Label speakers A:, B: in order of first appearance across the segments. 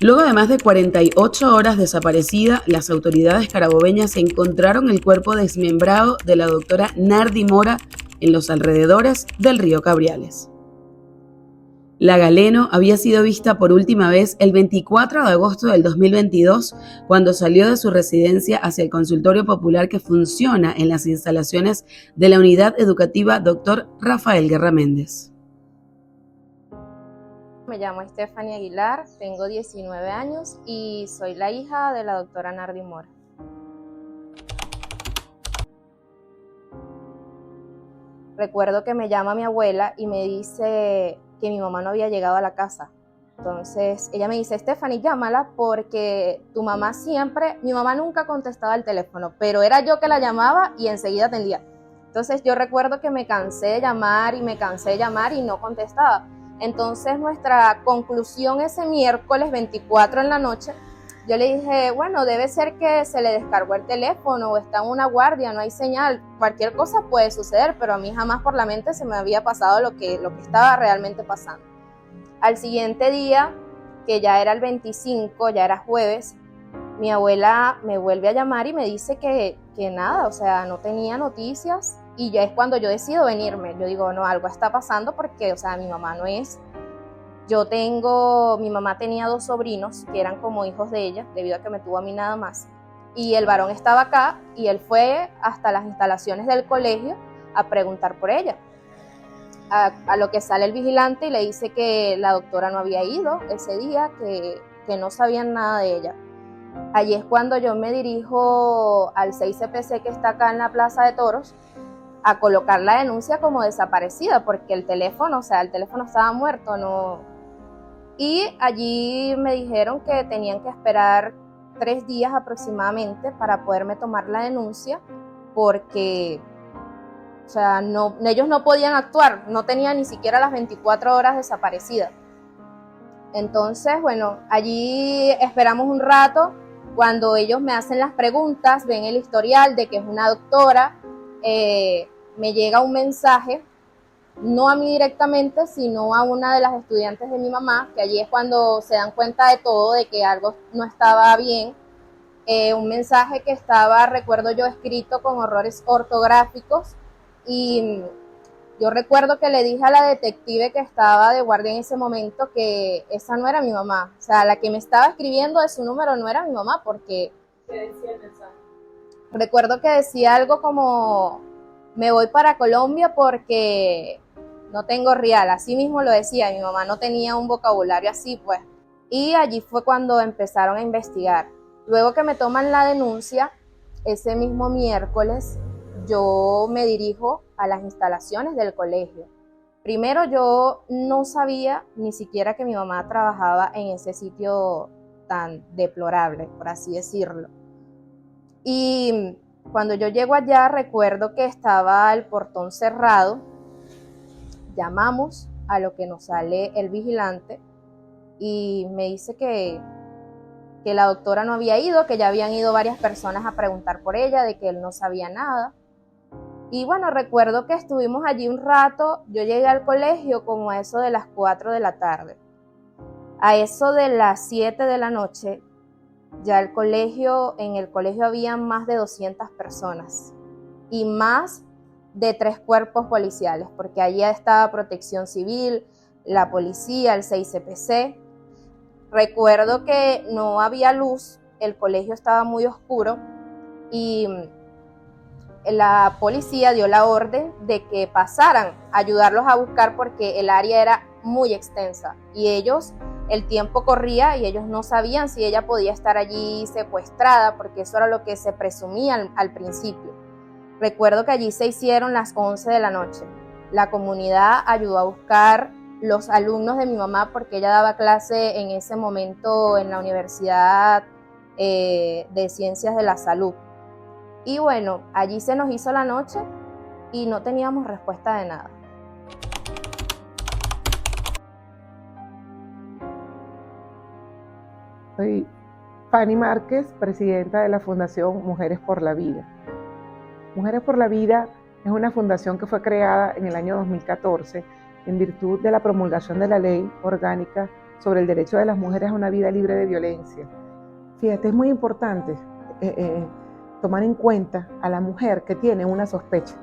A: Luego de más de 48 horas desaparecida, las autoridades carabobeñas encontraron el cuerpo desmembrado de la doctora Nardi Mora en los alrededores del río Cabriales. La Galeno había sido vista por última vez el 24 de agosto del 2022, cuando salió de su residencia hacia el consultorio popular que funciona en las instalaciones de la Unidad Educativa Dr. Rafael Guerra Méndez.
B: Me llamo Stephanie Aguilar, tengo 19 años y soy la hija de la doctora Nardi Mora. Recuerdo que me llama mi abuela y me dice que mi mamá no había llegado a la casa. Entonces ella me dice: Stephanie, llámala porque tu mamá siempre, mi mamá nunca contestaba el teléfono, pero era yo que la llamaba y enseguida atendía. Entonces yo recuerdo que me cansé de llamar y no contestaba. Entonces nuestra conclusión ese miércoles 24 en la noche, yo le dije, bueno, debe ser que se le descargó el teléfono o está en una guardia, no hay señal, cualquier cosa puede suceder, pero a mí jamás por la mente se me había pasado lo que estaba realmente pasando. Al siguiente día, que ya era el 25, ya era jueves, mi abuela me vuelve a llamar y me dice que nada, o sea, no tenía noticias. Y ya es cuando yo decido venirme. Yo digo, no, algo está pasando porque, o sea, mi mamá no es. Mi mamá tenía 2 sobrinos que eran como hijos de ella, debido a que me tuvo a mí nada más. Y el varón estaba acá y él fue hasta las instalaciones del colegio a preguntar por ella. A lo que sale el vigilante y le dice que la doctora no había ido ese día, que no sabían nada de ella. Allí es cuando yo me dirijo al 6CPC que está acá en la Plaza de Toros, a colocar la denuncia como desaparecida, porque el teléfono estaba muerto, no. Y allí me dijeron que tenían que esperar 3 días aproximadamente para poderme tomar la denuncia, porque, o sea, ellos no podían actuar, no tenían ni siquiera las 24 horas desaparecida. Entonces, bueno, allí esperamos un rato. Cuando ellos me hacen las preguntas, ven el historial de que es una doctora, me llega un mensaje, no a mí directamente, sino a una de las estudiantes de mi mamá, que allí es cuando se dan cuenta de todo, de que algo no estaba bien. Un mensaje que estaba, recuerdo yo, escrito con errores ortográficos, y yo recuerdo que le dije a la detective que estaba de guardia en ese momento que esa no era mi mamá, o sea, la que me estaba escribiendo de su número no era mi mamá, porque...
C: ¿Qué decía el mensaje?
B: Recuerdo que decía algo como: me voy para Colombia porque no tengo real, así mismo lo decía, mi mamá no tenía un vocabulario así, pues. Y allí fue cuando empezaron a investigar. Luego que me toman la denuncia, ese mismo miércoles, yo me dirijo a las instalaciones del colegio. Primero, yo no sabía ni siquiera que mi mamá trabajaba en ese sitio tan deplorable, por así decirlo. Y cuando yo llego allá, recuerdo que estaba el portón cerrado. Llamamos a lo que nos sale el vigilante y me dice que la doctora no había ido, que ya habían ido varias personas a preguntar por ella, de que él no sabía nada. Y bueno, recuerdo que estuvimos allí un rato. Yo llegué al colegio como a eso de las 4 de la tarde. A eso de las 7 de la noche, ya en el colegio había más de 200 personas y más de 3 cuerpos policiales, porque allí estaba Protección Civil, la policía, el 6CPC. Recuerdo que no había luz, el colegio estaba muy oscuro y la policía dio la orden de que pasaran a ayudarlos a buscar porque el área era muy extensa y el tiempo corría y ellos no sabían si ella podía estar allí secuestrada, porque eso era lo que se presumía al principio. Recuerdo que allí se hicieron las 11 de la noche. La comunidad ayudó a buscar los alumnos de mi mamá, porque ella daba clase en ese momento en la Universidad de Ciencias de la Salud. Y bueno, allí se nos hizo la noche y no teníamos respuesta de nada.
D: Soy Fanny Márquez, presidenta de la Fundación Mujeres por la Vida. Mujeres por la Vida es una fundación que fue creada en el año 2014 en virtud de la promulgación de la Ley Orgánica sobre el derecho de las mujeres a una vida libre de violencia. Fíjate, es muy importante tomar en cuenta a la mujer que tiene una sospecha.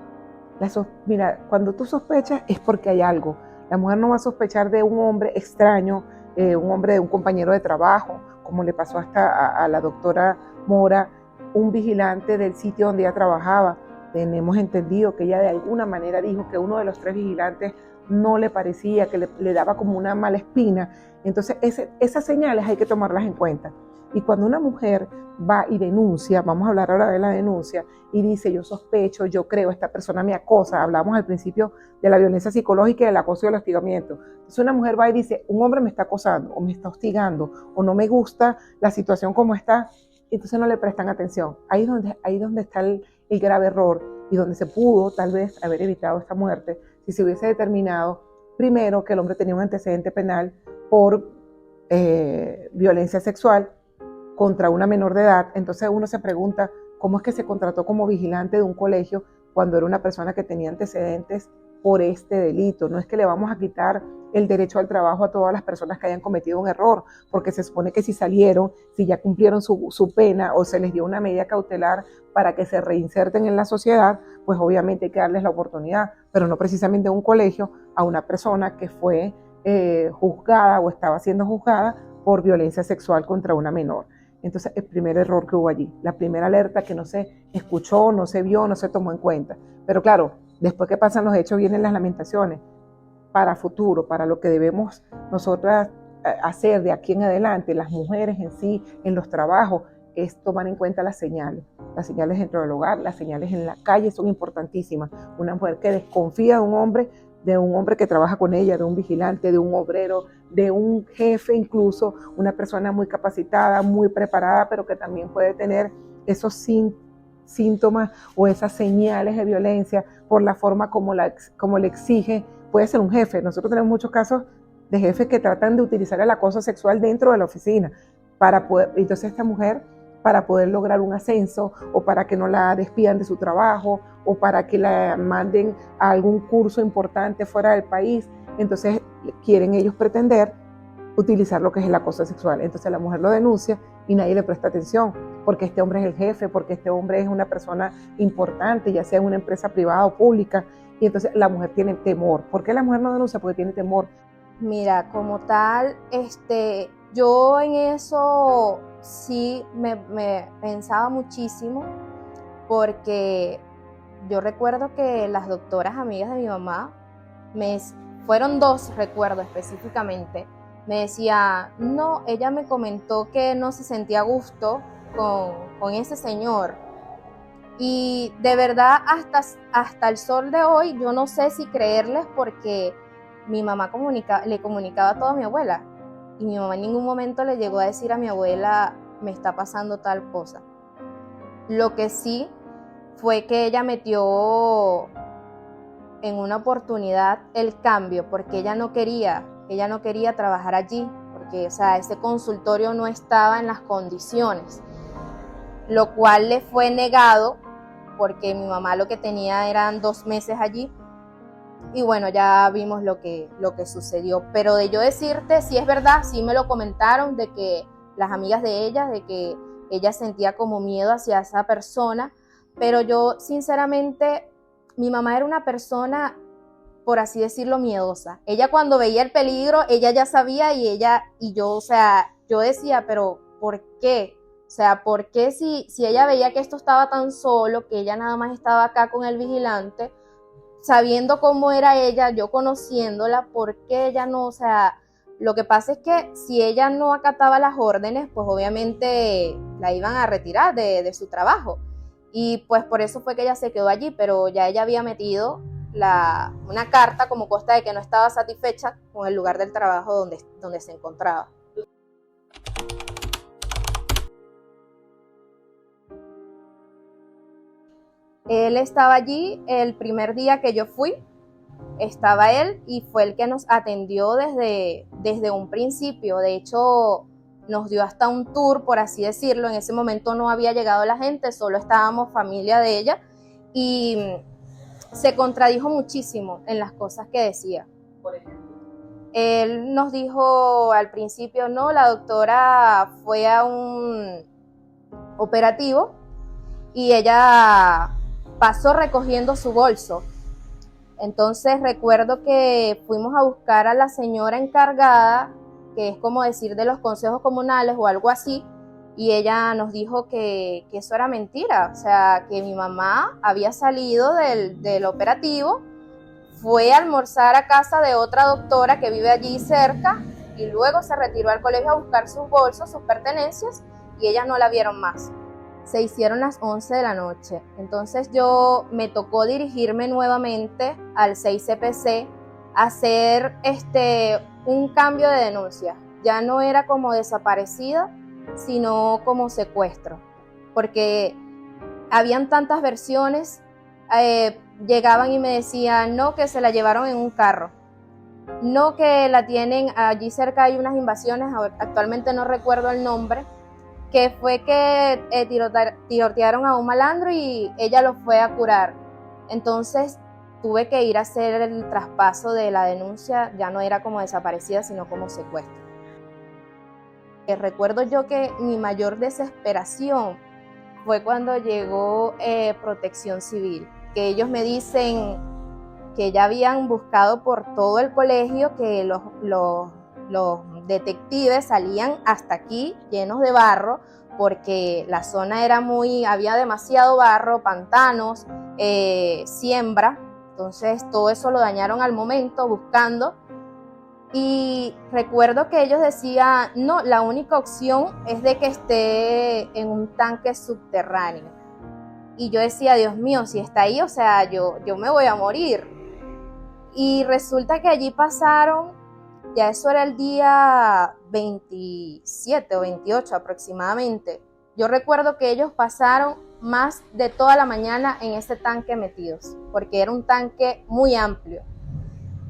D: Mira, cuando tú sospechas es porque hay algo. La mujer no va a sospechar de un hombre extraño, un hombre de un compañero de trabajo, como le pasó hasta a la doctora Mora, un vigilante del sitio donde ella trabajaba. Tenemos entendido que ella de alguna manera dijo que uno de los 3 vigilantes no le parecía, que le daba como una mala espina. Entonces esas señales hay que tomarlas en cuenta. Y cuando una mujer va y denuncia, vamos a hablar ahora de la denuncia, y dice yo sospecho, yo creo, esta persona me acosa, hablamos al principio de la violencia psicológica y del acoso y el hostigamiento. Entonces una mujer va y dice, un hombre me está acosando, o me está hostigando, o no me gusta la situación como está, entonces no le prestan atención. Ahí es donde está el grave error, y donde se pudo tal vez haber evitado esta muerte, si se hubiese determinado primero que el hombre tenía un antecedente penal por violencia sexual contra una menor de edad. Entonces uno se pregunta cómo es que se contrató como vigilante de un colegio cuando era una persona que tenía antecedentes por este delito. No es que le vamos a quitar el derecho al trabajo a todas las personas que hayan cometido un error, porque se supone que si salieron, si ya cumplieron su pena o se les dio una medida cautelar para que se reinserten en la sociedad, pues obviamente hay que darles la oportunidad, pero no precisamente un colegio a una persona que fue juzgada o estaba siendo juzgada por violencia sexual contra una menor. Entonces, el primer error que hubo allí, la primera alerta que no se escuchó, no se vio, no se tomó en cuenta. Pero claro, después que pasan los hechos vienen las lamentaciones. Para futuro, para lo que debemos nosotras hacer de aquí en adelante, las mujeres en sí, en los trabajos, es tomar en cuenta las señales dentro del hogar, las señales en la calle son importantísimas. Una mujer que desconfía de un hombre que trabaja con ella, de un vigilante, de un obrero, de un jefe incluso, una persona muy capacitada, muy preparada, pero que también puede tener esos síntomas o esas señales de violencia por la forma como le exige. Puede ser un jefe. Nosotros tenemos muchos casos de jefes que tratan de utilizar el acoso sexual dentro de la oficina entonces esta mujer, para poder lograr un ascenso o para que no la despidan de su trabajo o para que la manden a algún curso importante fuera del país, entonces quieren ellos pretender utilizar lo que es el acoso sexual. Entonces la mujer lo denuncia y nadie le presta atención, porque este hombre es el jefe, porque este hombre es una persona importante, ya sea en una empresa privada o pública, y entonces la mujer tiene temor. ¿Por qué la mujer no denuncia? Porque tiene temor.
B: Mira, como tal, yo en eso sí me pensaba muchísimo, porque yo recuerdo que las doctoras amigas de mi mamá, fueron 2, recuerdo específicamente, me decía, no, ella me comentó que no se sentía a gusto con ese señor. Y de verdad, hasta el sol de hoy, yo no sé si creerles, porque mi mamá le comunicaba todo a mi abuela. Y mi mamá en ningún momento le llegó a decir a mi abuela, me está pasando tal cosa. Lo que sí fue que ella metió en una oportunidad el cambio, porque ella no quería trabajar allí, porque ese consultorio no estaba en las condiciones, lo cual le fue negado, porque mi mamá lo que tenía eran 2 meses allí, y bueno, ya vimos lo que sucedió. Pero de yo decirte, si es verdad, sí me lo comentaron, de que las amigas de ella, de que ella sentía como miedo hacia esa persona, pero yo sinceramente, mi mamá era una persona, por así decirlo, miedosa. Ella cuando veía el peligro, ella ya sabía, y yo decía, pero ¿por qué? ¿Por qué si ella veía que esto estaba tan solo, que ella nada más estaba acá con el vigilante, sabiendo cómo era ella, yo conociéndola, por qué ella no? Lo que pasa es que si ella no acataba las órdenes, pues obviamente la iban a retirar de su trabajo. Y pues por eso fue que ella se quedó allí, pero ya ella había metido una carta como consta de que no estaba satisfecha con el lugar del trabajo donde se encontraba. Él estaba allí el primer día que yo fui, estaba él, y fue el que nos atendió desde un principio. De hecho, nos dio hasta un tour, por así decirlo. En ese momento no había llegado la gente, solo estábamos familia de ella, y se contradijo muchísimo en las cosas que decía.
A: Por ejemplo,
B: Él nos dijo al principio, no, la doctora fue a un operativo y ella pasó recogiendo su bolso. Entonces recuerdo que fuimos a buscar a la señora encargada, que es como decir de los consejos comunales o algo así, y ella nos dijo que eso era mentira, o sea, que mi mamá había salido del operativo, fue a almorzar a casa de otra doctora que vive allí cerca y luego se retiró al colegio a buscar sus bolsos, sus pertenencias, y ellas no la vieron más. Se hicieron las 11 de la noche, entonces me tocó dirigirme nuevamente al 6CPC a hacer un cambio de denuncia. Ya no era como desaparecida, sino como secuestro, porque habían tantas versiones. Llegaban y me decían, no, que se la llevaron en un carro, no, que la tienen allí cerca, hay unas invasiones, actualmente no recuerdo el nombre, que fue que tirotearon a un malandro y ella lo fue a curar. Entonces tuve que ir a hacer el traspaso de la denuncia, ya no era como desaparecida, sino como secuestro. Recuerdo yo que mi mayor desesperación fue cuando llegó Protección Civil, que ellos me dicen que ya habían buscado por todo el colegio, que los detectives salían hasta aquí llenos de barro, porque la zona había demasiado barro, pantanos, siembra, entonces todo eso lo dañaron al momento buscando. Y recuerdo que ellos decían, no, la única opción es de que esté en un tanque subterráneo. Y yo decía, Dios mío, si está ahí, o sea, yo me voy a morir. Y resulta que allí pasaron, ya eso era el día 27 o 28 aproximadamente. Yo recuerdo que ellos pasaron más de toda la mañana en ese tanque metidos, porque era un tanque muy amplio.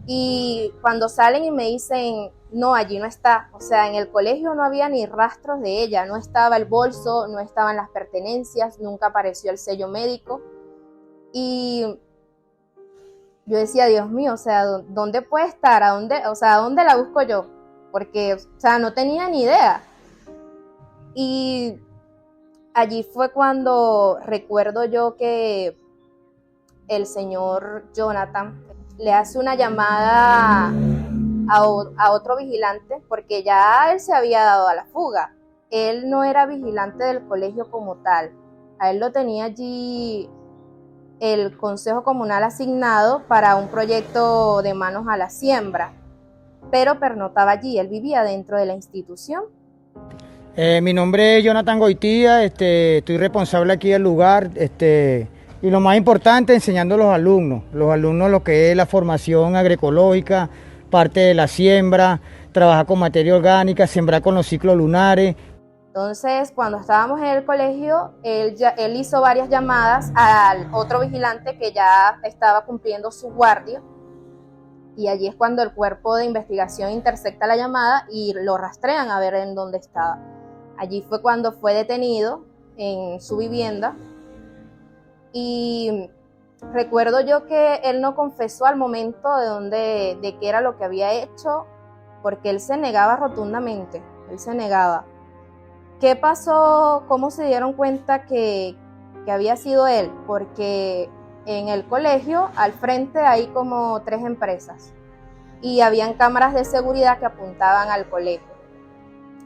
B: Y cuando salen y me dicen, no, allí no está, o sea, en el colegio no había ni rastros de ella, no estaba el bolso, no estaban las pertenencias, nunca apareció el sello médico. Y yo decía, Dios mío, o sea, ¿dónde puede estar? ¿A dónde la busco yo? Porque, o sea, no tenía ni idea. Y allí fue cuando recuerdo yo que el señor Jonathan le hace una llamada a otro vigilante, porque ya él se había dado a la fuga. Él no era vigilante del colegio como tal. A él lo tenía allí el Consejo Comunal asignado para un proyecto de manos a la siembra, pero pernotaba allí, él vivía dentro de la institución.
C: Mi nombre es Jonathan Goitía, estoy responsable aquí del lugar, y lo más importante, enseñando a los alumnos lo que es la formación agroecológica, parte de la siembra, trabajar con materia orgánica, sembrar con los ciclos lunares.
B: Entonces, cuando estábamos en el colegio, él hizo varias llamadas al otro vigilante que ya estaba cumpliendo su guardia, y allí es cuando el cuerpo de investigación intercepta la llamada y lo rastrean a ver en dónde estaba. Allí fue cuando fue detenido en su vivienda, y recuerdo yo que él no confesó al momento de qué era lo que había hecho, porque él se negaba rotundamente, él se negaba. ¿Qué pasó? ¿Cómo se dieron cuenta que había sido él? Porque en el colegio, al frente, hay como 3 empresas y habían cámaras de seguridad que apuntaban al colegio.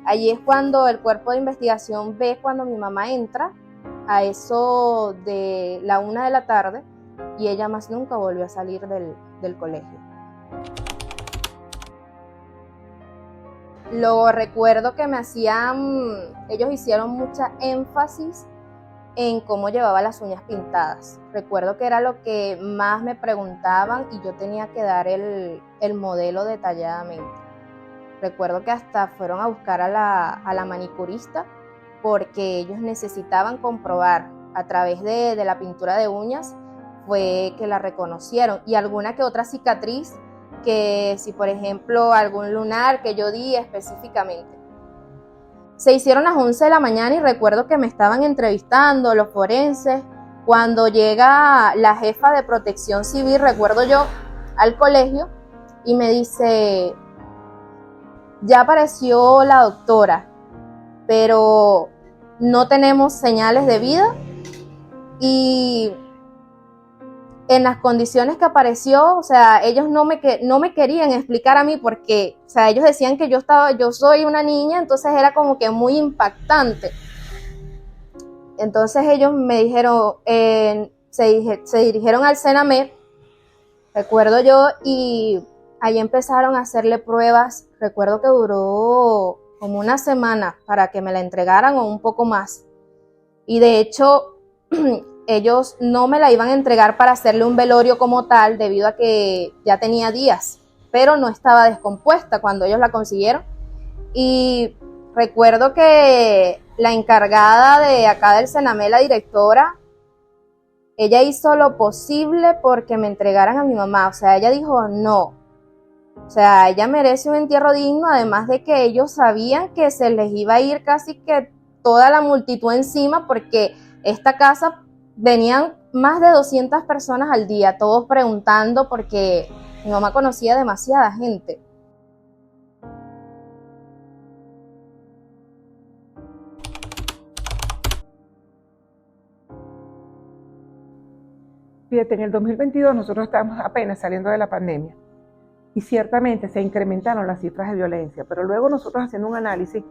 B: Allí es cuando el cuerpo de investigación ve cuando mi mamá entra, a eso de la 1 de la tarde, y ella más nunca volvió a salir del colegio. Lo recuerdo que ellos hicieron mucha énfasis en cómo llevaba las uñas pintadas. Recuerdo que era lo que más me preguntaban y yo tenía que dar el modelo detalladamente. Recuerdo que hasta fueron a buscar a la manicurista, porque ellos necesitaban comprobar a través de la pintura de uñas fue que la reconocieron, y alguna que otra cicatriz, que si por ejemplo algún lunar que yo di específicamente. Se hicieron las 11 de la mañana y recuerdo que me estaban entrevistando los forenses. Cuando llega la jefa de Protección Civil, recuerdo yo, al colegio, y me dice, ya apareció la doctora, pero no tenemos señales de vida y en las condiciones que apareció, o sea, ellos no me querían explicar a mí porque, o sea, ellos decían que yo soy una niña, entonces era como que muy impactante. Entonces ellos me dijeron, se dirigieron al Senamed, recuerdo yo, y ahí empezaron a hacerle pruebas. Recuerdo que duró como una semana para que me la entregaran o un poco más. Y de hecho, ellos no me la iban a entregar para hacerle un velorio como tal, debido a que ya tenía días, pero no estaba descompuesta cuando ellos la consiguieron. Y recuerdo que la encargada de acá del Senamed, la directora, ella hizo lo posible porque me entregaran a mi mamá. O sea, ella dijo no. O sea, ella merece un entierro digno, además de que ellos sabían que se les iba a ir casi que toda la multitud encima, porque esta casa venían más de 200 personas al día, todos preguntando porque mi mamá conocía demasiada gente.
D: Fíjate, en el 2022 nosotros estábamos apenas saliendo de la pandemia y ciertamente se incrementaron las cifras de violencia, pero luego nosotros haciendo un análisis,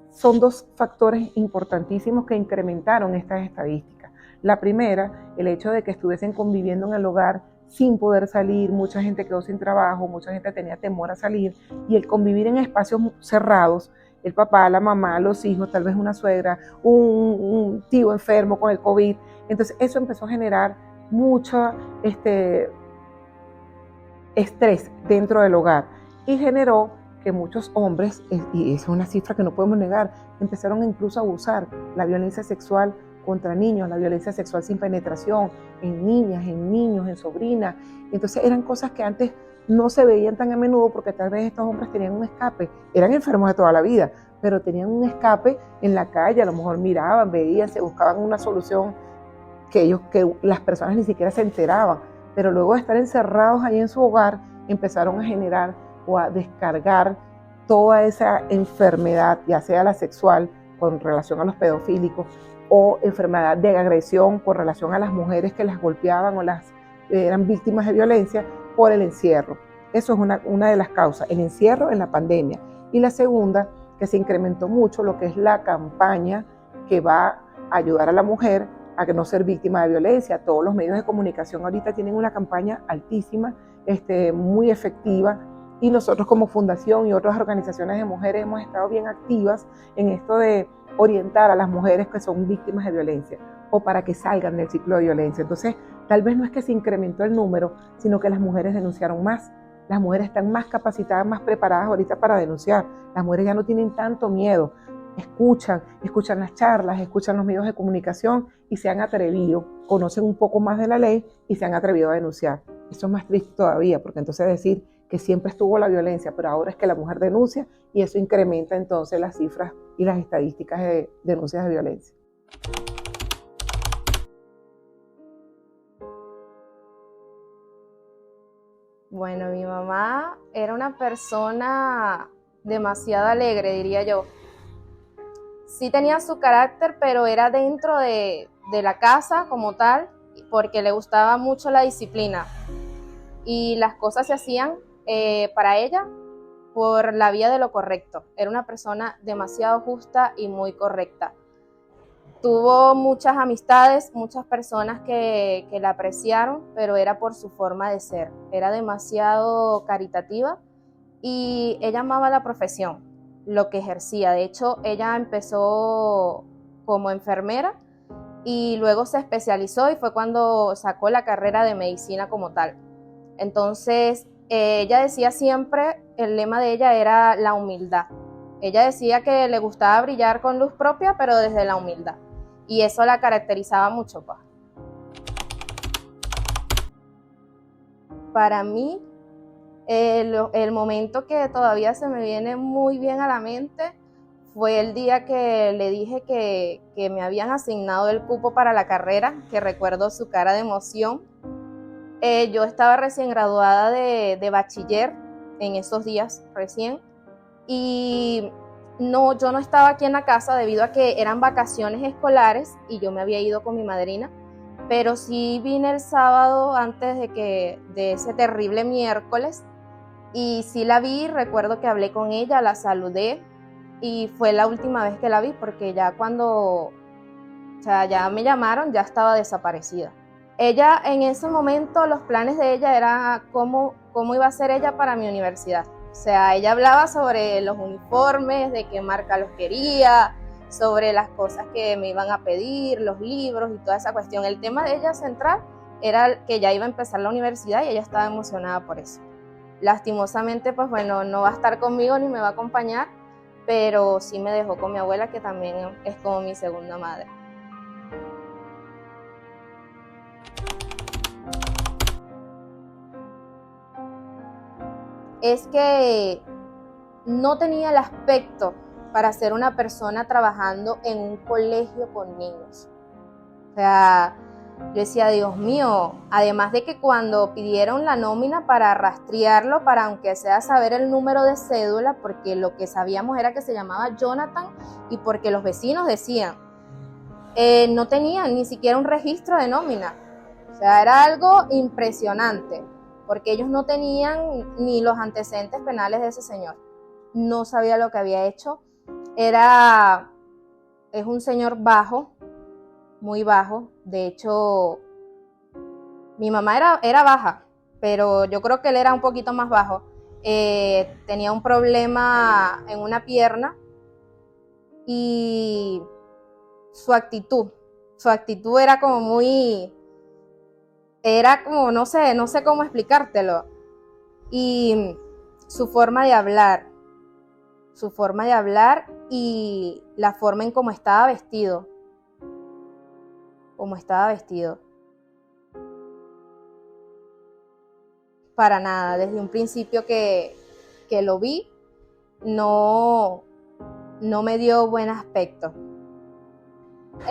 D: son dos factores importantísimos que incrementaron estas estadísticas. La primera, el hecho de que estuviesen conviviendo en el hogar sin poder salir, mucha gente quedó sin trabajo, mucha gente tenía temor a salir, y el convivir en espacios cerrados, el papá, la mamá, los hijos, tal vez una suegra, un tío enfermo con el COVID. Entonces eso empezó a generar mucho estrés dentro del hogar y generó que muchos hombres, y esa es una cifra que no podemos negar, empezaron incluso a abusar la violencia sexual contra niños, la violencia sexual sin penetración, en niñas, en niños, en sobrinas. Entonces eran cosas que antes no se veían tan a menudo porque tal vez estos hombres tenían un escape, eran enfermos de toda la vida, pero tenían un escape en la calle, a lo mejor miraban, veían, se buscaban una solución que las personas ni siquiera se enteraban, pero luego de estar encerrados ahí en su hogar, empezaron a generar o a descargar toda esa enfermedad, ya sea la sexual con relación a los pedofílicos o enfermedad de agresión con relación a las mujeres que las golpeaban o eran víctimas de violencia por el encierro. Eso es una de las causas, el encierro en la pandemia. Y la segunda, que se incrementó mucho lo que es la campaña que va a ayudar a la mujer a que no ser víctima de violencia. Todos los medios de comunicación ahorita tienen una campaña altísima, muy efectiva, y nosotros como fundación y otras organizaciones de mujeres hemos estado bien activas en esto de orientar a las mujeres que son víctimas de violencia o para que salgan del ciclo de violencia. Entonces, tal vez no es que se incrementó el número, sino que las mujeres denunciaron más. Las mujeres están más capacitadas, más preparadas ahorita para denunciar. Las mujeres ya no tienen tanto miedo. Escuchan las charlas, escuchan los medios de comunicación y se han atrevido, conocen un poco más de la ley y se han atrevido a denunciar. Eso es más triste todavía, porque entonces decir que siempre estuvo la violencia, pero ahora es que la mujer denuncia y eso incrementa entonces las cifras y las estadísticas de denuncias de violencia.
B: Bueno, mi mamá era una persona demasiado alegre, diría yo. Sí tenía su carácter, pero era dentro de la casa como tal, porque le gustaba mucho la disciplina. Y las cosas se hacían para ella por la vía de lo correcto. Era una persona demasiado justa y muy correcta. Tuvo muchas amistades, muchas personas que la apreciaron, pero era por su forma de ser. Era demasiado caritativa y ella amaba la profesión, lo que ejercía. De hecho, ella empezó como enfermera y luego se especializó y fue cuando sacó la carrera de medicina como tal. Entonces, ella decía siempre, el lema de ella era la humildad. Ella decía que le gustaba brillar con luz propia, pero desde la humildad. Y eso la caracterizaba mucho, pues. Para mí, el momento que todavía se me viene muy bien a la mente fue el día que le dije que me habían asignado el cupo para la carrera, que recuerdo su cara de emoción. Yo estaba recién graduada de bachiller en esos días, recién, Y no, yo no estaba aquí en la casa debido a que eran vacaciones escolares y yo me había ido con mi madrina, pero sí vine el sábado antes de ese terrible miércoles y sí la vi. Recuerdo que hablé con ella, la saludé y fue la última vez que la vi porque ya cuando ya me llamaron ya estaba desaparecida. Ella en ese momento, los planes de ella era cómo iba a ser ella para mi universidad. O sea, ella hablaba sobre los uniformes, de qué marca los quería, sobre las cosas que me iban a pedir, los libros y toda esa cuestión. El tema de ella central era que ya iba a empezar la universidad y ella estaba emocionada por eso. Lastimosamente, pues bueno, no va a estar conmigo ni me va a acompañar, pero sí me dejó con mi abuela, que también es como mi segunda madre. Es que no tenía el aspecto para ser una persona trabajando en un colegio con niños. O sea, yo decía, Dios mío, además de que cuando pidieron la nómina para rastrearlo, para aunque sea saber el número de cédula, porque lo que sabíamos era que se llamaba Jonathan y porque los vecinos decían, no tenían ni siquiera un registro de nómina. O sea, era algo impresionante, porque ellos no tenían ni los antecedentes penales de ese señor. No sabía lo que había hecho. Es un señor bajo, muy bajo. De hecho, mi mamá era baja, pero yo creo que él era un poquito más bajo. Tenía un problema en una pierna y su actitud era como no sé cómo explicártelo. Y su forma de hablar y la forma en cómo estaba vestido. Para nada, desde un principio que lo vi, no me dio buen aspecto.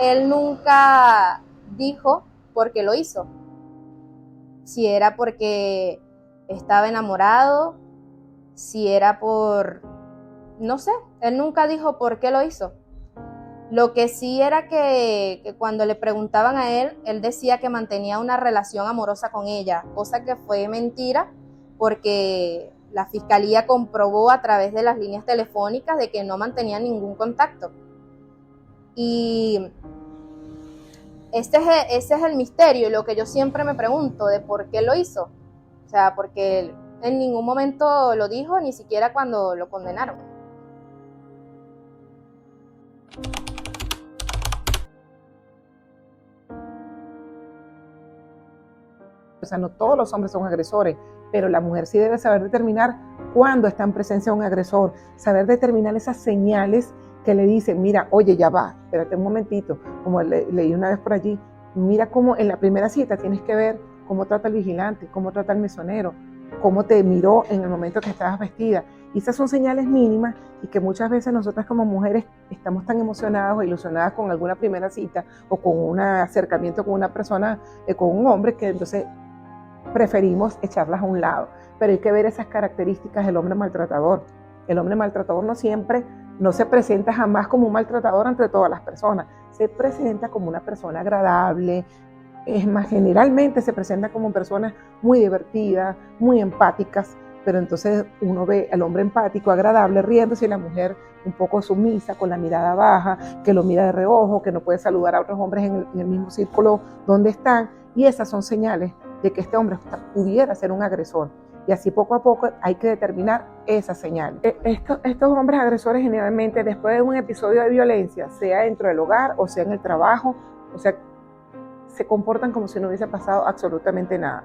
B: Él nunca dijo por qué lo hizo. Si era porque estaba enamorado, si era no sé, él nunca dijo por qué lo hizo. Lo que sí era que cuando le preguntaban a él decía que mantenía una relación amorosa con ella, cosa que fue mentira porque la fiscalía comprobó a través de las líneas telefónicas de que no mantenía ningún contacto. Y ese es el misterio y lo que yo siempre me pregunto de por qué lo hizo. O sea, porque él en ningún momento lo dijo, ni siquiera cuando lo condenaron.
D: O sea, no todos los hombres son agresores, pero la mujer sí debe saber determinar cuándo está en presencia de un agresor, saber determinar esas señales que le dicen, mira, oye, ya va, espérate un momentito, como leí una vez por allí, mira cómo en la primera cita tienes que ver cómo trata el vigilante, cómo trata el mesonero, cómo te miró en el momento que estabas vestida. Y esas son señales mínimas y que muchas veces nosotras como mujeres estamos tan emocionadas o ilusionadas con alguna primera cita o con un acercamiento con una persona, con un hombre, que entonces preferimos echarlas a un lado. Pero hay que ver esas características del hombre maltratador. El hombre maltratador no se presenta jamás como un maltratador entre todas las personas. Se presenta como una persona agradable. Es más, generalmente se presenta como personas muy divertidas, muy empáticas, pero entonces uno ve al hombre empático, agradable, riéndose, y la mujer un poco sumisa, con la mirada baja, que lo mira de reojo, que no puede saludar a otros hombres en el mismo círculo donde están. Y esas son señales de que este hombre pudiera ser un agresor. Y así poco a poco hay que determinar esas señales. Estos hombres agresores generalmente después de un episodio de violencia, sea dentro del hogar o sea en el trabajo, o sea, se comportan como si no hubiese pasado absolutamente nada.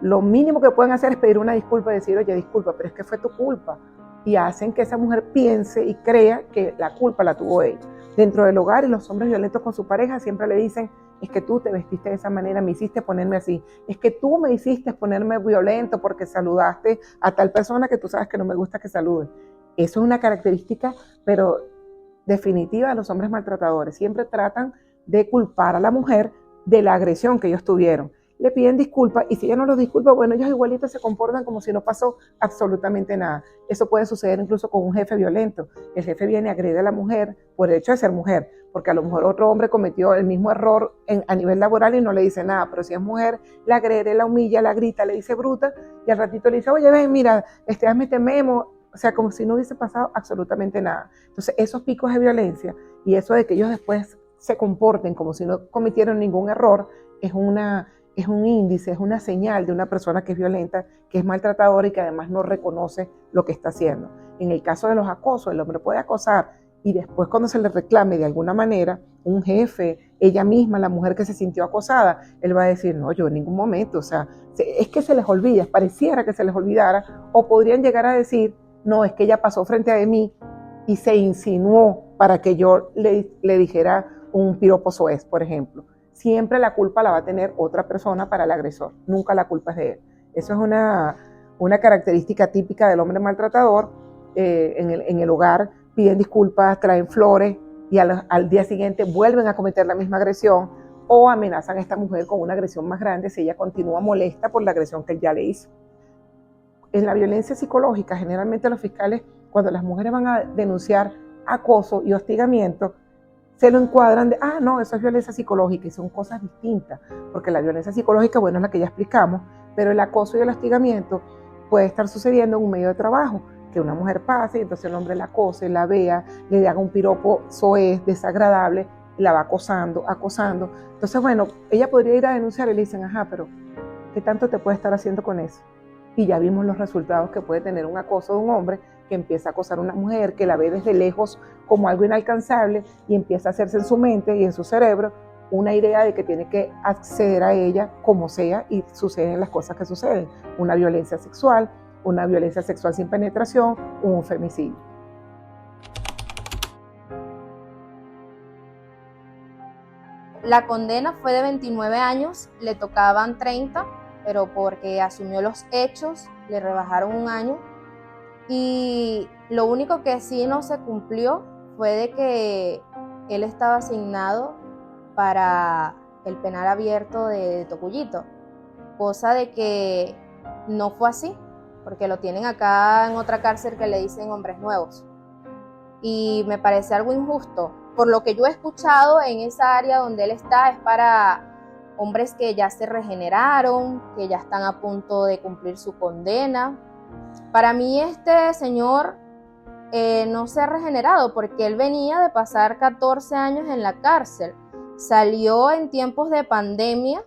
D: Lo mínimo que pueden hacer es pedir una disculpa y decir, oye, disculpa, pero es que fue tu culpa. Y hacen que esa mujer piense y crea que la culpa la tuvo ella. Dentro del hogar, y los hombres violentos con su pareja siempre le dicen, es que tú te vestiste de esa manera, me hiciste ponerme así, es que tú me hiciste ponerme violento porque saludaste a tal persona que tú sabes que no me gusta que salude. Eso es una característica, pero definitiva, de los hombres maltratadores. Siempre tratan de culpar a la mujer de la agresión que ellos tuvieron. le piden disculpas y si ella no los disculpa, bueno, ellos igualitos se comportan como si no pasó absolutamente nada. Eso puede suceder incluso con un jefe violento. El jefe viene, agrede a la mujer por el hecho de ser mujer, porque a lo mejor otro hombre cometió el mismo error a nivel laboral y no le dice nada, pero si es mujer, la agrede, la humilla, la grita, le dice bruta y al ratito le dice, oye, ven, mira, hazme este memo, o sea, como si no hubiese pasado absolutamente nada. Entonces, esos picos de violencia y eso de que ellos después se comporten como si no cometieron ningún error, es un índice, es una señal de una persona que es violenta, que es maltratadora y que además no reconoce lo que está haciendo. En el caso de los acosos, el hombre puede acosar y después cuando se le reclame de alguna manera, un jefe, ella misma, la mujer que se sintió acosada, él va a decir, no, yo en ningún momento, o sea, es que se les olvida, pareciera que se les olvidara, o podrían llegar a decir, no, es que ella pasó frente a mí y se insinuó para que yo le dijera un piropo soez, por ejemplo. Siempre la culpa la va a tener otra persona para el agresor, nunca la culpa es de él. Eso es una característica típica del hombre maltratador. En el hogar piden disculpas, traen flores y al día siguiente vuelven a cometer la misma agresión o amenazan a esta mujer con una agresión más grande si ella continúa molesta por la agresión que él ya le hizo. En la violencia psicológica, generalmente los fiscales, cuando las mujeres van a denunciar acoso y hostigamiento, se lo encuadran de, no, eso es violencia psicológica y son cosas distintas, porque la violencia psicológica, bueno, es la que ya explicamos, pero el acoso y el hostigamiento puede estar sucediendo en un medio de trabajo, que una mujer pase y entonces el hombre la acose, la vea, le haga un piropo soez, desagradable, la va acosando. Entonces, bueno, ella podría ir a denunciar y le dicen, pero ¿qué tanto te puede estar haciendo con eso? Y ya vimos los resultados que puede tener un acoso de un hombre que empieza a acosar a una mujer, que la ve desde lejos como algo inalcanzable y empieza a hacerse en su mente y en su cerebro una idea de que tiene que acceder a ella como sea y suceden las cosas que suceden. Una violencia sexual sin penetración, un femicidio.
B: La condena fue de 29 años, le tocaban 30, pero porque asumió los hechos, le rebajaron un año. Y lo único que sí no se cumplió fue de que él estaba asignado para el penal abierto de Tocuyito, cosa de que no fue así, porque lo tienen acá en otra cárcel que le dicen Hombres Nuevos. Y me parece algo injusto. Por lo que yo he escuchado, en esa área donde él está es para hombres que ya se regeneraron, que ya están a punto de cumplir su condena. Para mí este señor no se ha regenerado porque él venía de pasar 14 años en la cárcel. Salió en tiempos de pandemia,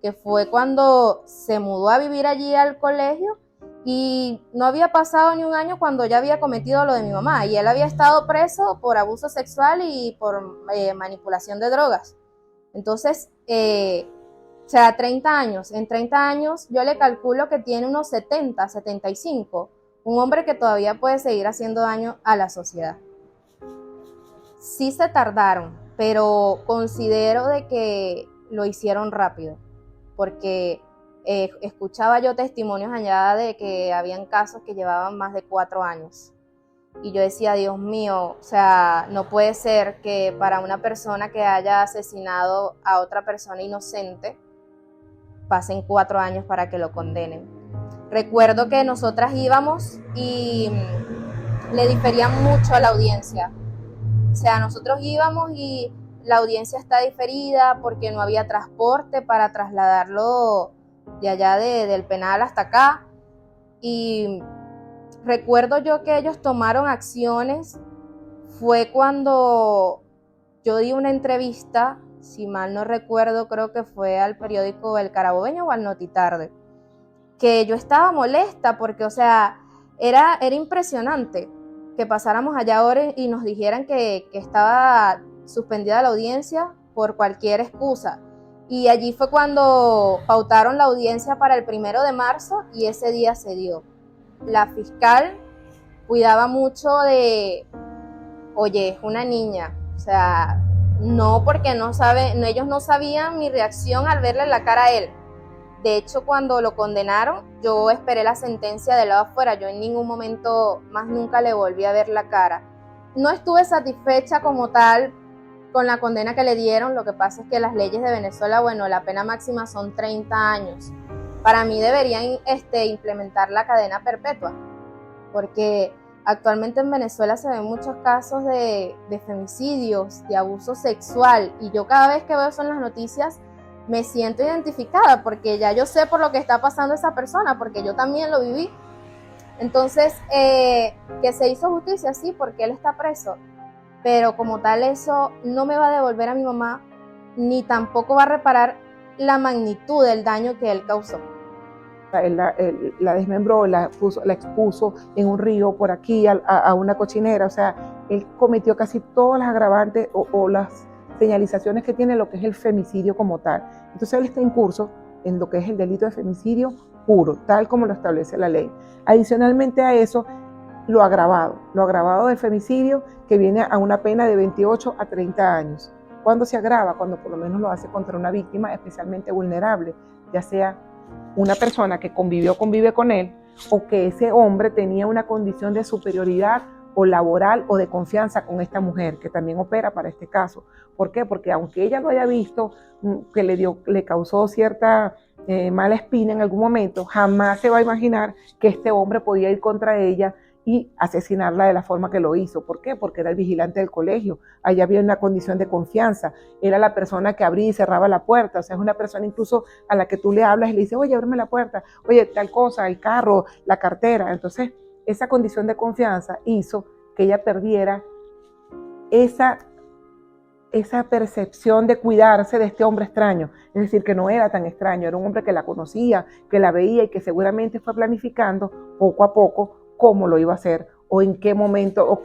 B: que fue cuando se mudó a vivir allí al colegio y no había pasado ni un año cuando ya había cometido lo de mi mamá y él había estado preso por abuso sexual y por manipulación de drogas. Entonces, 30 años. En 30 años yo le calculo que tiene unos 70, 75. Un hombre que todavía puede seguir haciendo daño a la sociedad. Sí se tardaron, pero considero de que lo hicieron rápido, porque escuchaba yo testimonios allá de que habían casos que llevaban más de 4 años. Y yo decía, Dios mío, o sea, no puede ser que para una persona que haya asesinado a otra persona inocente pasen 4 años para que lo condenen. Recuerdo que nosotras íbamos y le diferían mucho a la audiencia. O sea, nosotros íbamos y la audiencia está diferida porque no había transporte para trasladarlo de allá del penal hasta acá. Y recuerdo yo que ellos tomaron acciones. Fue cuando yo di una entrevista, si mal no recuerdo, creo que fue al periódico El Carabobeño o al Notitarde, que yo estaba molesta porque, o sea, era impresionante que pasáramos allá ahora y nos dijeran que estaba suspendida la audiencia por cualquier excusa. Y allí fue cuando pautaron la audiencia para el 1 de marzo y ese día se dio. La fiscal cuidaba mucho de, oye, es una niña, o sea, no, porque ellos no sabían mi reacción al verle la cara a él. De hecho, cuando lo condenaron, yo esperé la sentencia del lado afuera. Yo en ningún momento más nunca le volví a ver la cara. No estuve satisfecha como tal con la condena que le dieron. Lo que pasa es que las leyes de Venezuela, bueno, la pena máxima son 30 años. Para mí deberían implementar la cadena perpetua, porque actualmente en Venezuela se ven muchos casos de femicidios, de abuso sexual, y yo cada vez que veo eso en las noticias me siento identificada, porque ya yo sé por lo que está pasando esa persona, porque yo también lo viví. Entonces, que se hizo justicia, sí, porque él está preso, pero como tal eso no me va a devolver a mi mamá, ni tampoco va a reparar la magnitud del daño que él causó.
D: Él la desmembró, la expuso en un río por aquí a una cochinera. O sea, él cometió casi todas las agravantes o las señalizaciones que tiene lo que es el femicidio como tal. Entonces él está incurso en lo que es el delito de femicidio puro, tal como lo establece la ley. Adicionalmente a eso, lo agravado del femicidio, que viene a una pena de 28 a 30 años. ¿Cuándo se agrava? Cuando por lo menos lo hace contra una víctima especialmente vulnerable, ya sea una persona que convive con él, o que ese hombre tenía una condición de superioridad o laboral o de confianza con esta mujer, que también opera para este caso. ¿Por qué? Porque aunque ella lo haya visto, que le causó cierta mala espina en algún momento, jamás se va a imaginar que este hombre podía ir contra ella y asesinarla de la forma que lo hizo. ¿Por qué? Porque era el vigilante del colegio, allá había una condición de confianza, era la persona que abría y cerraba la puerta. O sea, es una persona incluso a la que tú le hablas y le dices, oye, ábreme la puerta, oye, tal cosa, el carro, la cartera. Entonces, esa condición de confianza hizo que ella perdiera esa percepción de cuidarse de este hombre extraño. Es decir, que no era tan extraño, era un hombre que la conocía, que la veía y que seguramente fue planificando poco a poco cómo lo iba a hacer, o en qué momento, o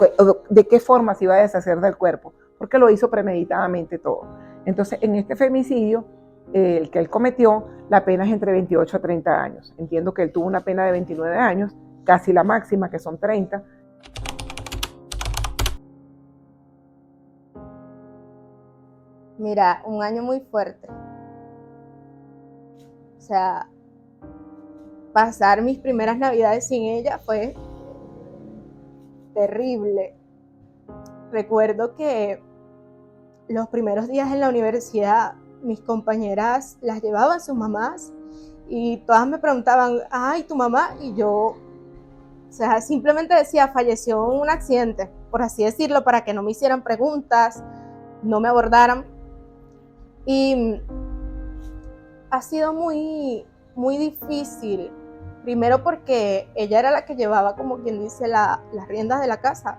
D: de qué forma se iba a deshacer del cuerpo, porque lo hizo premeditadamente todo. Entonces, en este femicidio, el que él cometió, la pena es entre 28 a 30 años. Entiendo que él tuvo una pena de 29 años, casi la máxima, que son 30.
B: Mira, un año muy fuerte. O sea, pasar mis primeras navidades sin ella fue terrible. Recuerdo que los primeros días en la universidad, mis compañeras las llevaban sus mamás y todas me preguntaban, ay, ¿tu mamá? Y yo, o sea, simplemente decía, falleció en un accidente, por así decirlo, para que no me hicieran preguntas, no me abordaran. Y ha sido muy, muy difícil. Primero porque ella era la que llevaba, como quien dice, las riendas de la casa.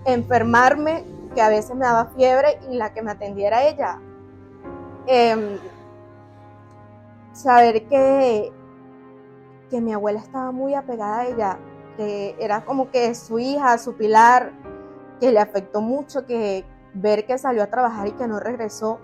B: Enfermarme, que a veces me daba fiebre, y la que me atendiera ella. Saber que mi abuela estaba muy apegada a ella, que era como que su hija, su pilar, que le afectó mucho, que ver que salió a trabajar y que no regresó.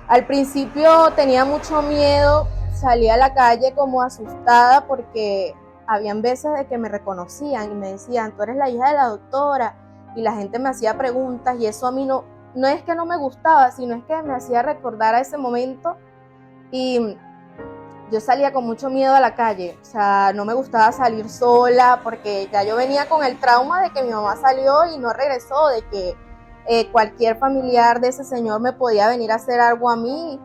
B: Al principio tenía mucho miedo, salía a la calle como asustada porque habían veces de que me reconocían y me decían, tú eres la hija de la doctora, y la gente me hacía preguntas y eso a mí no es que no me gustaba, sino es que me hacía recordar a ese momento y yo salía con mucho miedo a la calle. O sea, no me gustaba salir sola porque ya yo venía con el trauma de que mi mamá salió y no regresó, de que cualquier familiar de ese señor me podía venir a hacer algo a mí,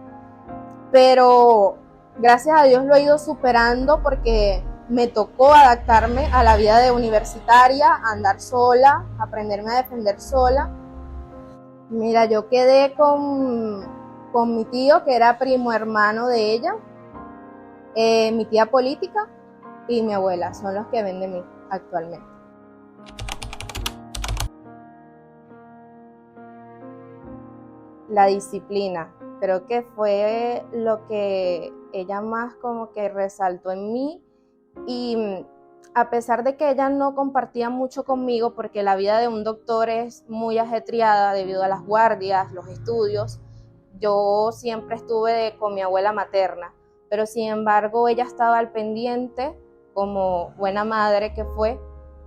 B: pero gracias a Dios lo he ido superando porque me tocó adaptarme a la vida de universitaria, andar sola, aprenderme a defender sola. Mira, yo quedé con mi tío, que era primo hermano de ella, mi tía política y mi abuela, son los que ven de mí actualmente. La disciplina, creo que fue lo que ella más como que resaltó en mí, y a pesar de que ella no compartía mucho conmigo porque la vida de un doctor es muy ajetreada debido a las guardias, los estudios, yo siempre estuve con mi abuela materna, pero sin embargo ella estaba al pendiente como buena madre que fue,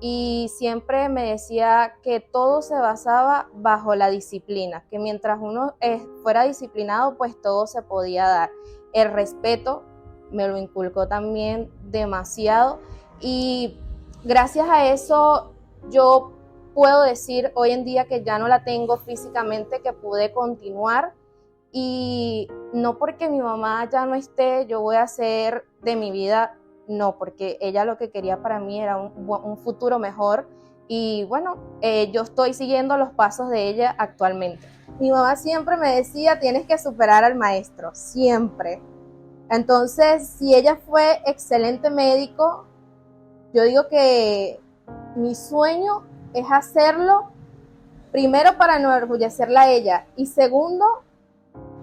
B: y siempre me decía que todo se basaba bajo la disciplina, que mientras uno fuera disciplinado, pues todo se podía dar. El respeto me lo inculcó también demasiado, y gracias a eso yo puedo decir hoy en día que ya no la tengo físicamente, que pude continuar, y no porque mi mamá ya no esté, yo voy a hacer de mi vida, no, porque ella lo que quería para mí era un futuro mejor, y bueno, yo estoy siguiendo los pasos de ella actualmente. Mi mamá siempre me decía, tienes que superar al maestro, siempre. Entonces, si ella fue excelente médico, yo digo que mi sueño es hacerlo, primero para enorgullecerla a ella, y segundo,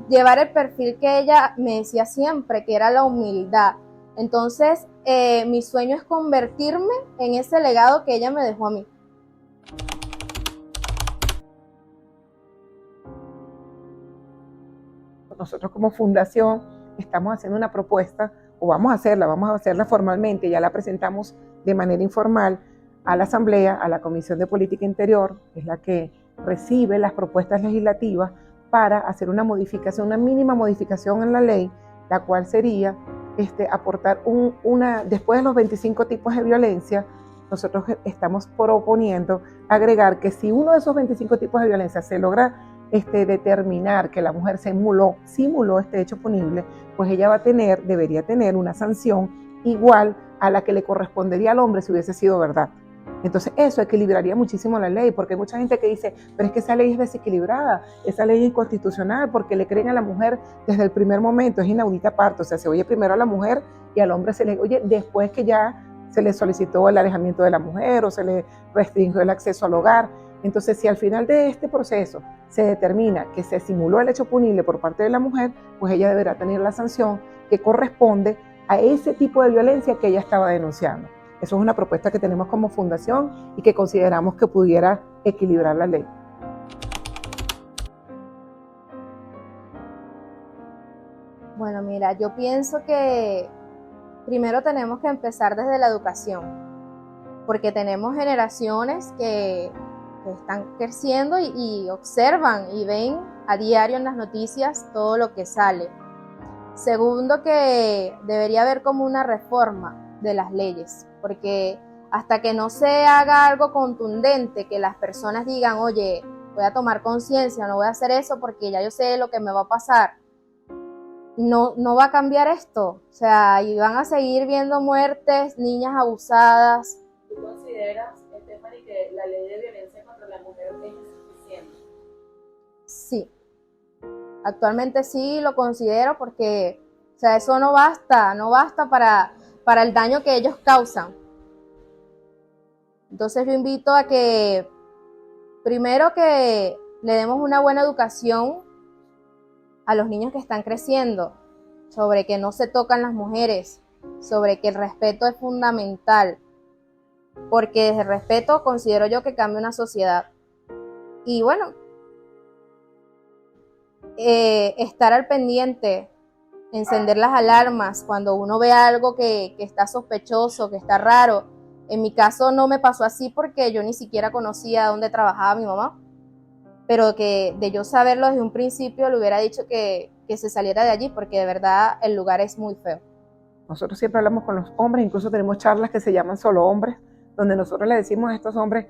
B: llevar el perfil que ella me decía siempre, que era la humildad. Entonces, mi sueño es convertirme en ese legado que ella me dejó a mí.
D: Nosotros como fundación estamos haciendo una propuesta, o vamos a hacerla formalmente, ya la presentamos de manera informal a la Asamblea, a la Comisión de Política Interior, que es la que recibe las propuestas legislativas para hacer una modificación, una mínima modificación en la ley, la cual sería aportar después de los 25 tipos de violencia, nosotros estamos proponiendo agregar que si uno de esos 25 tipos de violencia se logra determinar que la mujer simuló este hecho punible, pues ella debería tener una sanción igual a la que le correspondería al hombre si hubiese sido verdad. Entonces eso equilibraría muchísimo la ley, porque hay mucha gente que dice, pero es que esa ley es desequilibrada, esa ley es inconstitucional, porque le creen a la mujer desde el primer momento, es inaudita parte, o sea, se oye primero a la mujer y al hombre se le oye después que ya se le solicitó el alejamiento de la mujer o se le restringió el acceso al hogar. Entonces, si al final de este proceso se determina que se simuló el hecho punible por parte de la mujer, pues ella deberá tener la sanción que corresponde a ese tipo de violencia que ella estaba denunciando. Eso es una propuesta que tenemos como fundación y que consideramos que pudiera equilibrar la ley.
B: Bueno, mira, yo pienso que primero tenemos que empezar desde la educación, porque tenemos generaciones que están creciendo y observan y ven a diario en las noticias todo lo que sale. Segundo, que debería haber como una reforma de las leyes, porque hasta que no se haga algo contundente, que las personas digan, oye, voy a tomar conciencia, no voy a hacer eso porque ya yo sé lo que me va a pasar, no va a cambiar esto. O sea, y van a seguir viendo muertes, niñas abusadas.
A: ¿Tú consideras, Stephanie, que la ley de violencia contra la mujer es insuficiente?
B: Sí, actualmente sí lo considero, porque o sea, eso no basta para el daño que ellos causan. Entonces yo invito a que primero que le demos una buena educación a los niños que están creciendo, sobre que no se tocan las mujeres, sobre que el respeto es fundamental, porque desde el respeto considero yo que cambia una sociedad. Y bueno, estar al pendiente, encender las alarmas cuando uno ve algo que está sospechoso, que está raro. En mi caso no me pasó así porque yo ni siquiera conocía dónde trabajaba mi mamá, pero que de yo saberlo desde un principio le hubiera dicho que se saliera de allí, porque de verdad el lugar es muy feo.
D: Nosotros siempre hablamos con los hombres, incluso tenemos charlas que se llaman Solo Hombres, donde nosotros le decimos a estos hombres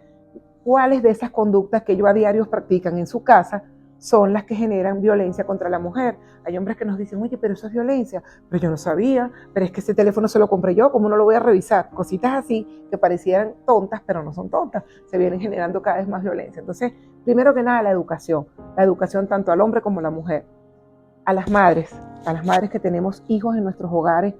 D: cuáles de esas conductas que ellos a diario practican en su casa son las que generan violencia contra la mujer. Hay hombres que nos dicen, oye, pero eso es violencia, pero yo no sabía, pero es que ese teléfono se lo compré yo, ¿cómo no lo voy a revisar? Cositas así que parecieran tontas, pero no son tontas, se vienen generando cada vez más violencia. Entonces, primero que nada, la educación tanto al hombre como a la mujer. A las madres que tenemos hijos en nuestros hogares,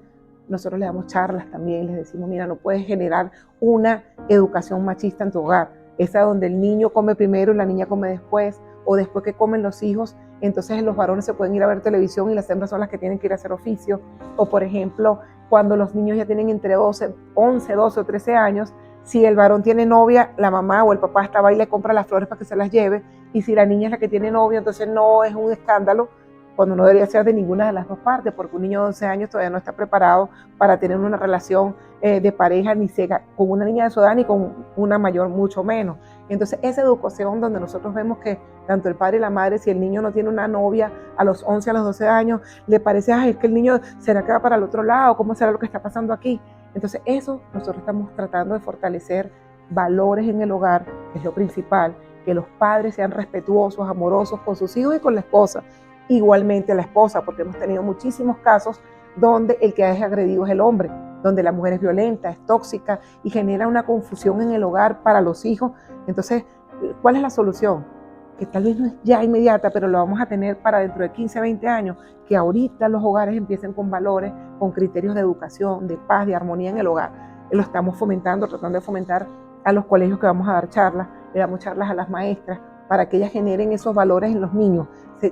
D: nosotros les damos charlas también, les decimos, mira, no puedes generar una educación machista en tu hogar, esa donde el niño come primero y la niña come después, o después que comen los hijos, entonces los varones se pueden ir a ver televisión y las hembras son las que tienen que ir a hacer oficio. O por ejemplo, cuando los niños ya tienen entre 11, 12 o 13 años, si el varón tiene novia, la mamá o el papá estaba y le compra las flores para que se las lleve, y si la niña es la que tiene novio, entonces no es un escándalo, cuando no debería ser de ninguna de las dos partes, porque un niño de 11 años todavía no está preparado para tener una relación de pareja, ni con una niña de su edad, ni con una mayor, mucho menos. Entonces, esa educación donde nosotros vemos que tanto el padre y la madre, si el niño no tiene una novia a los 11, a los 12 años, le parece, ay, es que el niño será que va para el otro lado, ¿cómo será lo que está pasando aquí? Entonces, eso nosotros estamos tratando de fortalecer valores en el hogar que es lo principal, que los padres sean respetuosos, amorosos con sus hijos y con la esposa. Igualmente la esposa, porque hemos tenido muchísimos casos donde el que es agredido es el hombre, donde la mujer es violenta, es tóxica y genera una confusión en el hogar para los hijos. Entonces, ¿cuál es la solución? Que tal vez no es ya inmediata, pero lo vamos a tener para dentro de 15, 20 años, que ahorita los hogares empiecen con valores, con criterios de educación, de paz, de armonía en el hogar. Lo estamos fomentando, tratando de fomentar a los colegios que vamos a dar charlas, le damos charlas a las maestras, para que ellas generen esos valores en los niños.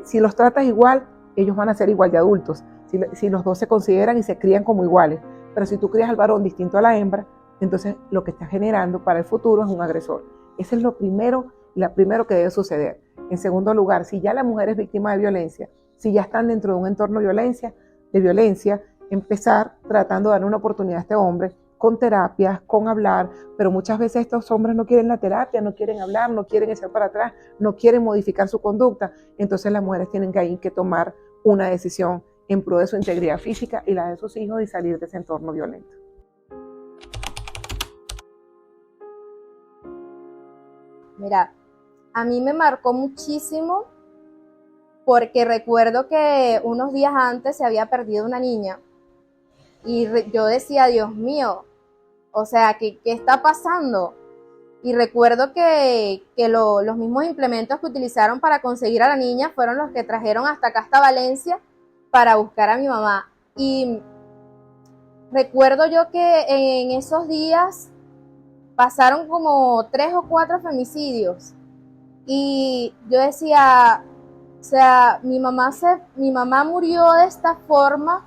D: Si los tratas igual, ellos van a ser igual de adultos, si los dos se consideran y se crían como iguales. Pero si tú crías al varón distinto a la hembra, entonces lo que estás generando para el futuro es un agresor. Ese es lo primero que debe suceder. En segundo lugar, si ya la mujer es víctima de violencia, si ya están dentro de un entorno de violencia, empezar tratando de dar una oportunidad a este hombre con terapias, con hablar, pero muchas veces estos hombres no quieren la terapia, no quieren hablar, no quieren echar para atrás, no quieren modificar su conducta. Entonces las mujeres tienen que tomar una decisión en pro de su integridad física y la de sus hijos y salir de ese entorno violento.
B: Mira, a mí me marcó muchísimo porque recuerdo que unos días antes se había perdido una niña y yo decía, Dios mío, o sea, ¿qué está pasando? Y recuerdo que los mismos implementos que utilizaron para conseguir a la niña fueron los que trajeron hasta acá, hasta Valencia, para buscar a mi mamá. Y recuerdo yo que en esos días pasaron como 3 o 4 femicidios. Y yo decía, o sea, mi mamá murió de esta forma,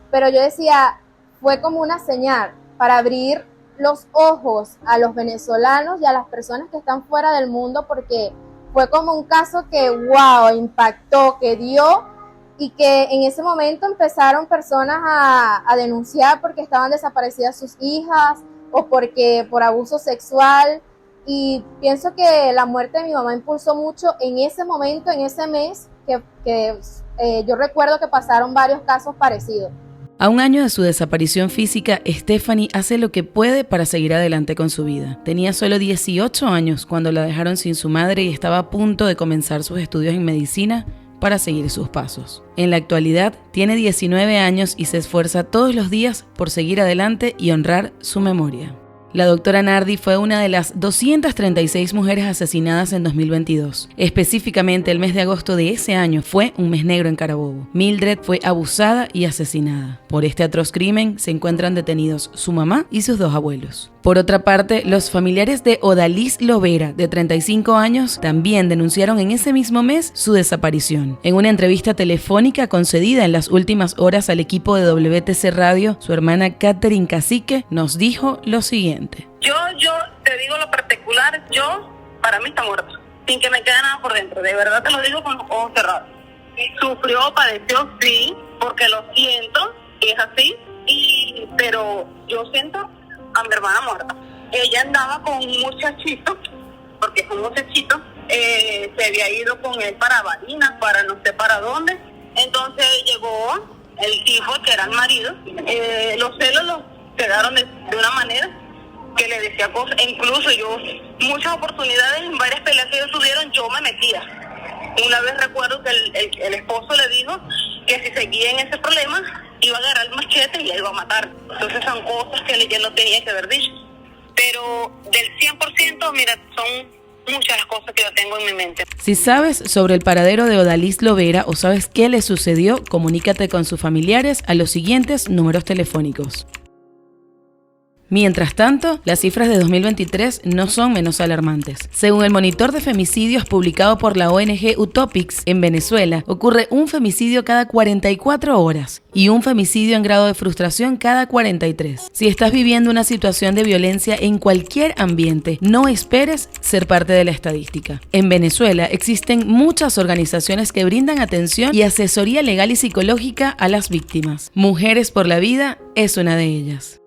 B: pero yo decía, fue como una señal para abrir los ojos a los venezolanos y a las personas que están fuera del mundo, porque fue como un caso que, wow, impactó, que dio, y que en ese momento empezaron personas a denunciar porque estaban desaparecidas sus hijas o porque por abuso sexual. Y pienso que la muerte de mi mamá impulsó mucho en ese momento, en ese mes, que yo recuerdo que pasaron varios casos parecidos.
A: A un año de su desaparición física, Stephanie hace lo que puede para seguir adelante con su vida. Tenía solo 18 años cuando la dejaron sin su madre y estaba a punto de comenzar sus estudios en medicina para seguir sus pasos. En la actualidad, tiene 19 años y se esfuerza todos los días por seguir adelante y honrar su memoria. La doctora Nardi fue una de las 236 mujeres asesinadas en 2022. Específicamente, el mes de agosto de ese año fue un mes negro en Carabobo. Mildred fue abusada y asesinada. Por este atroz crimen se encuentran detenidos su mamá y sus 2 abuelos. Por otra parte, los familiares de Odalis Lovera, de 35 años, también denunciaron en ese mismo mes su desaparición. En una entrevista telefónica concedida en las últimas horas al equipo de WTC Radio, su hermana Catherine Cacique nos dijo lo siguiente.
E: Yo te digo lo particular, para mí está muerto, sin que me quede nada por dentro, de verdad te lo digo con los ojos cerrados. Sufrió, padeció, sí, porque lo siento, es así, pero yo siento a mi hermana muerta. Ella andaba con un muchachito, porque es un muchachito, se había ido con él para Barinas, para no sé para dónde. Entonces llegó el tipo que era el marido, los celos los quedaron de una manera que le decía cosas, incluso yo, muchas oportunidades en varias peleas que ellos tuvieron, yo me metía. Una vez recuerdo que el esposo le dijo que si seguía en ese problema iba a agarrar el machete y la iba a matar. Entonces son cosas que ella no tenía que haber dicho. Pero del 100%, mira, son muchas las cosas que yo tengo en mi mente.
A: Si sabes sobre el paradero de Odalis Lovera o sabes qué le sucedió, comunícate con sus familiares a los siguientes números telefónicos. Mientras tanto, las cifras de 2023 no son menos alarmantes. Según el monitor de femicidios publicado por la ONG Utopics, en Venezuela ocurre un femicidio cada 44 horas y un femicidio en grado de frustración cada 43. Si estás viviendo una situación de violencia en cualquier ambiente, no esperes ser parte de la estadística. En Venezuela existen muchas organizaciones que brindan atención y asesoría legal y psicológica a las víctimas. Mujeres por la Vida es una de ellas.